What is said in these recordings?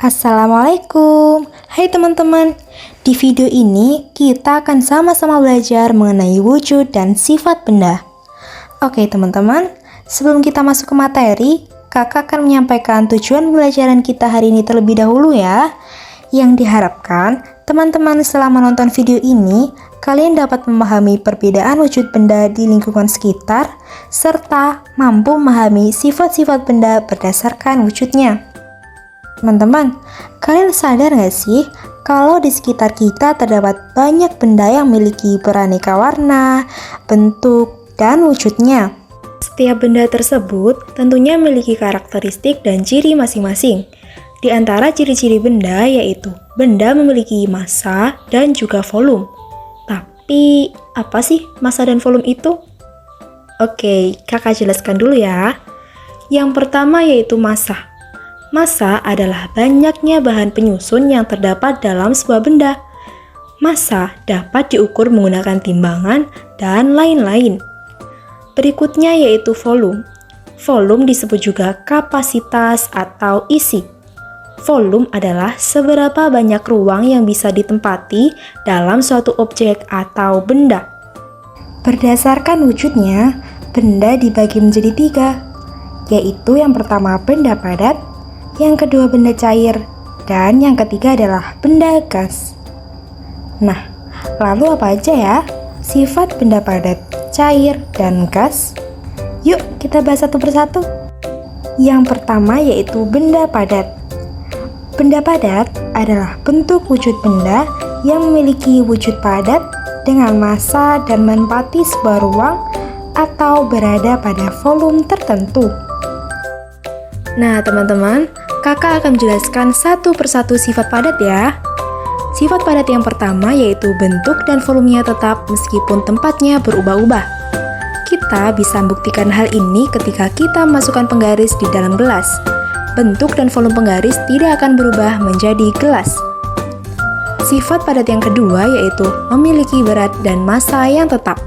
Assalamualaikum. Hai teman-teman. Di video ini kita akan sama-sama belajar mengenai wujud dan sifat benda. Oke teman-teman, sebelum kita masuk ke materi, kakak akan menyampaikan tujuan pembelajaran kita hari ini terlebih dahulu ya. Yang diharapkan, teman-teman setelah menonton video ini, kalian dapat memahami perbedaan wujud benda di lingkungan sekitar, serta mampu memahami sifat-sifat benda berdasarkan wujudnya. Teman-teman, kalian sadar nggak sih kalau di sekitar kita terdapat banyak benda yang memiliki beraneka warna, bentuk, dan wujudnya. Setiap benda tersebut tentunya memiliki karakteristik dan ciri masing-masing. Di antara ciri-ciri benda yaitu benda memiliki massa dan juga volume. Tapi, apa sih massa dan volume itu? Oke, kakak jelaskan dulu ya. Yang pertama yaitu massa. Massa adalah banyaknya bahan penyusun yang terdapat dalam sebuah benda. Massa dapat diukur menggunakan timbangan dan lain-lain. Berikutnya yaitu volume. Volume disebut juga kapasitas atau isi. Volume adalah seberapa banyak ruang yang bisa ditempati dalam suatu objek atau benda. Berdasarkan wujudnya, benda dibagi menjadi 3, yaitu yang pertama benda padat, yang kedua benda cair, dan yang ketiga adalah benda gas. Nah, lalu apa aja ya sifat benda padat, cair, dan gas? Yuk kita bahas satu persatu. Yang pertama yaitu benda padat. Benda padat adalah bentuk wujud benda yang memiliki wujud padat dengan massa dan menempati sebuah ruang atau berada pada volume tertentu. Nah teman-teman, kakak akan menjelaskan satu persatu sifat padat ya. Sifat padat yang pertama yaitu bentuk dan volumenya tetap meskipun tempatnya berubah-ubah. Kita bisa membuktikan hal ini ketika kita masukkan penggaris di dalam gelas. Bentuk dan volume penggaris tidak akan berubah menjadi gelas. Sifat padat yang kedua yaitu memiliki berat dan massa yang tetap.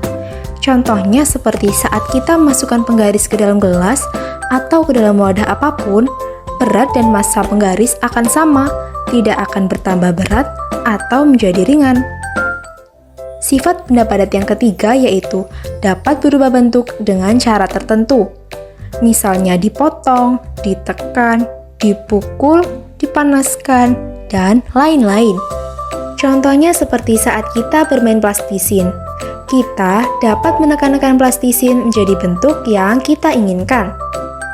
Contohnya seperti saat kita masukkan penggaris ke dalam gelas atau ke dalam wadah apapun, berat dan massa penggaris akan sama, tidak akan bertambah berat atau menjadi ringan. Sifat benda padat yang ketiga yaitu dapat berubah bentuk dengan cara tertentu. Misalnya dipotong, ditekan, dipukul, dipanaskan, dan lain-lain. Contohnya seperti saat kita bermain plastisin. Kita dapat menekan-nekan plastisin menjadi bentuk yang kita inginkan.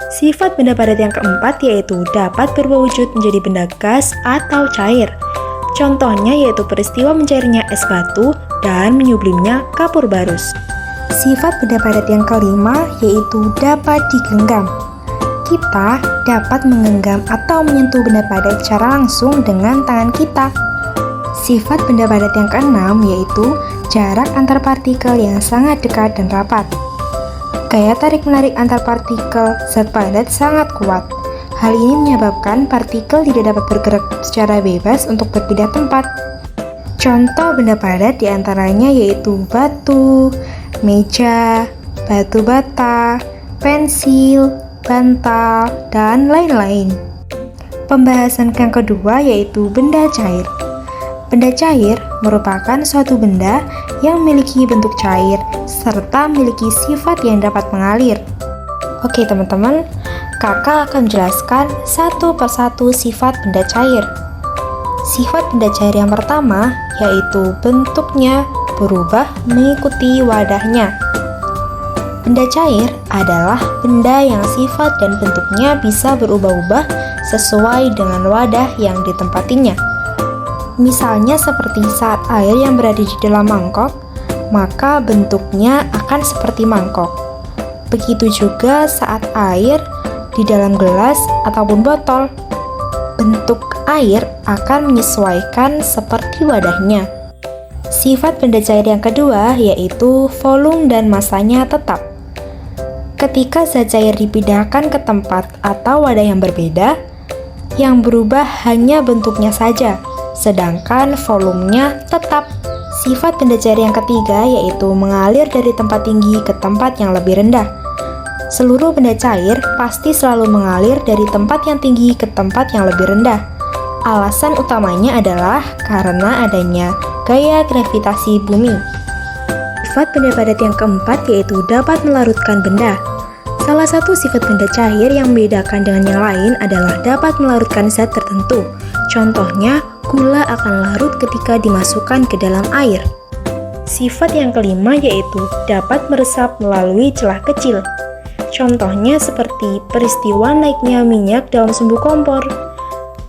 Sifat benda padat yang keempat yaitu dapat berubah wujud menjadi benda gas atau cair. Contohnya yaitu peristiwa mencairnya es batu dan menyublimnya kapur barus. Sifat benda padat yang kelima yaitu dapat digenggam. Kita dapat menggenggam atau menyentuh benda padat secara langsung dengan tangan kita. Sifat benda padat yang keenam yaitu jarak antar partikel yang sangat dekat dan rapat. Gaya tarik-menarik antar partikel zat padat sangat kuat. Hal ini menyebabkan partikel tidak dapat bergerak secara bebas untuk berpindah tempat. Contoh benda padat diantaranya yaitu batu, meja, batu bata, pensil, bantal, dan lain-lain. Pembahasan yang kedua yaitu benda cair. Benda cair merupakan suatu benda yang memiliki bentuk cair serta memiliki sifat yang dapat mengalir. Oke teman-teman, kakak akan menjelaskan satu persatu sifat benda cair. Sifat benda cair yang pertama yaitu bentuknya berubah mengikuti wadahnya. Benda cair adalah benda yang sifat dan bentuknya bisa berubah-ubah sesuai dengan wadah yang ditempatinya. Misalnya seperti saat air yang berada di dalam mangkok, maka bentuknya akan seperti mangkok. Begitu juga saat air di dalam gelas ataupun botol, bentuk air akan menyesuaikan seperti wadahnya. Sifat benda cair yang kedua yaitu volume dan massanya tetap. Ketika zat cair dipindahkan ke tempat atau wadah yang berbeda, yang berubah hanya bentuknya saja, sedangkan volumenya tetap. Sifat benda cair yang ketiga yaitu mengalir dari tempat tinggi ke tempat yang lebih rendah. Seluruh benda cair pasti selalu mengalir dari tempat yang tinggi ke tempat yang lebih rendah. Alasan utamanya adalah karena adanya gaya gravitasi bumi. Sifat benda padat yang keempat yaitu dapat melarutkan benda. Salah satu sifat benda cair yang membedakan dengan yang lain adalah dapat melarutkan zat tertentu. Contohnya, gula akan larut ketika dimasukkan ke dalam air. Sifat yang kelima yaitu dapat meresap melalui celah kecil. Contohnya seperti peristiwa naiknya minyak dalam sumbu kompor.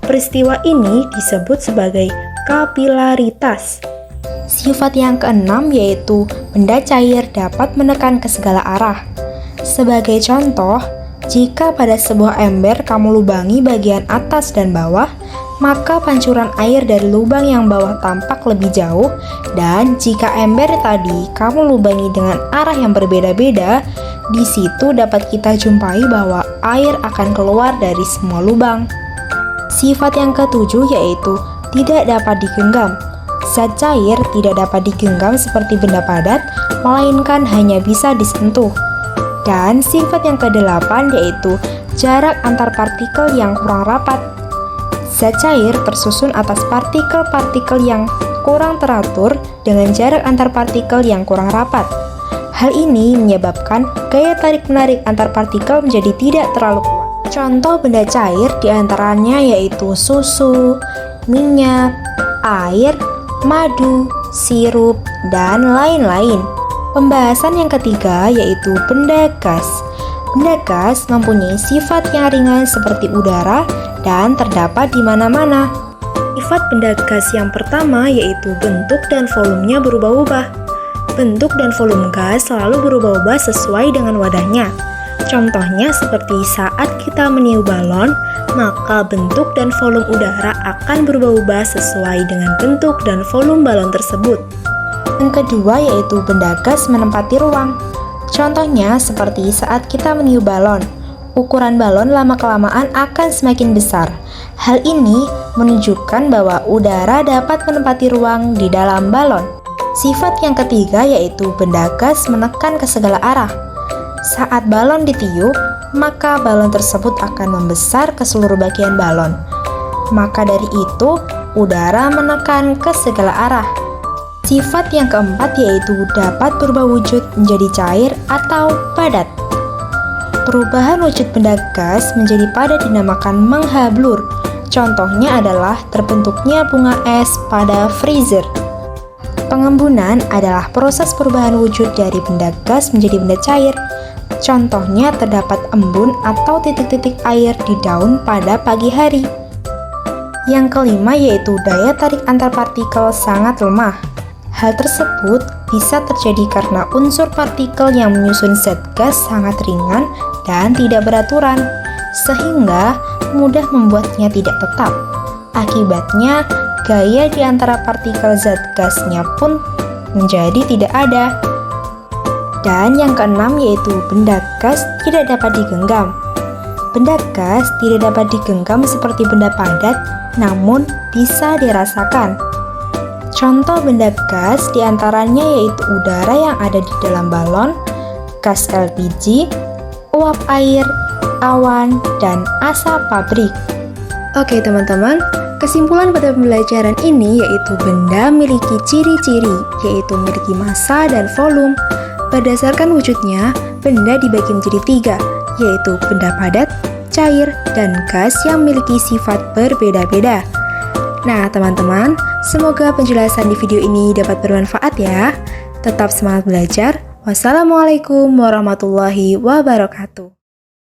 Peristiwa ini disebut sebagai kapilaritas. Sifat yang keenam yaitu benda cair dapat menekan ke segala arah. Sebagai contoh, jika pada sebuah ember kamu lubangi bagian atas dan bawah, maka pancuran air dari lubang yang bawah tampak lebih jauh, dan jika ember tadi kamu lubangi dengan arah yang berbeda-beda, di situ dapat kita jumpai bahwa air akan keluar dari semua lubang. Sifat yang ketujuh yaitu tidak dapat digenggam. Zat cair tidak dapat digenggam seperti benda padat, melainkan hanya bisa disentuh. Dan sifat yang kedelapan yaitu jarak antar partikel yang kurang rapat. Zat cair tersusun atas partikel-partikel yang kurang teratur dengan jarak antar partikel yang kurang rapat. Hal ini menyebabkan gaya tarik-menarik antar partikel menjadi tidak terlalu kuat. Contoh benda cair diantaranya yaitu susu, minyak, air, madu, sirup, dan lain-lain. Pembahasan yang ketiga yaitu benda gas. Benda gas mempunyai sifat yang ringan seperti udara dan terdapat di mana-mana. Sifat benda gas yang pertama yaitu bentuk dan volumenya berubah-ubah. Bentuk dan volume gas selalu berubah-ubah sesuai dengan wadahnya. Contohnya seperti saat kita meniup balon, maka bentuk dan volume udara akan berubah-ubah sesuai dengan bentuk dan volume balon tersebut. Yang kedua yaitu benda gas menempati ruang. Contohnya seperti saat kita meniup balon, ukuran balon lama-kelamaan akan semakin besar. Hal ini menunjukkan bahwa udara dapat menempati ruang di dalam balon. Sifat yang ketiga yaitu benda gas menekan ke segala arah. Saat balon ditiup, maka balon tersebut akan membesar ke seluruh bagian balon. Maka dari itu, udara menekan ke segala arah. Sifat yang keempat yaitu dapat berubah wujud menjadi cair atau padat. Perubahan wujud benda gas menjadi padat dinamakan menghablur. Contohnya adalah terbentuknya bunga es pada freezer. Pengembunan adalah proses perubahan wujud dari benda gas menjadi benda cair. Contohnya terdapat embun atau titik-titik air di daun pada pagi hari. Yang kelima yaitu daya tarik antar partikel sangat lemah. Hal tersebut bisa terjadi karena unsur partikel yang menyusun zat gas sangat ringan dan tidak beraturan, sehingga mudah membuatnya tidak tetap. Akibatnya, gaya di antara partikel zat gasnya pun menjadi tidak ada. Dan yang keenam yaitu benda gas tidak dapat digenggam. Benda gas tidak dapat digenggam seperti benda padat, namun bisa dirasakan. Contoh benda gas diantaranya yaitu udara yang ada di dalam balon, gas LPG, uap air, awan, dan asap pabrik. Oke teman-teman, kesimpulan pada pembelajaran ini yaitu benda memiliki ciri-ciri, yaitu memiliki massa dan volume. Berdasarkan wujudnya, benda dibagi menjadi 3, yaitu benda padat, cair, dan gas yang memiliki sifat berbeda-beda. Nah teman-teman, semoga penjelasan di video ini dapat bermanfaat ya. Tetap semangat belajar. Wassalamualaikum warahmatullahi wabarakatuh.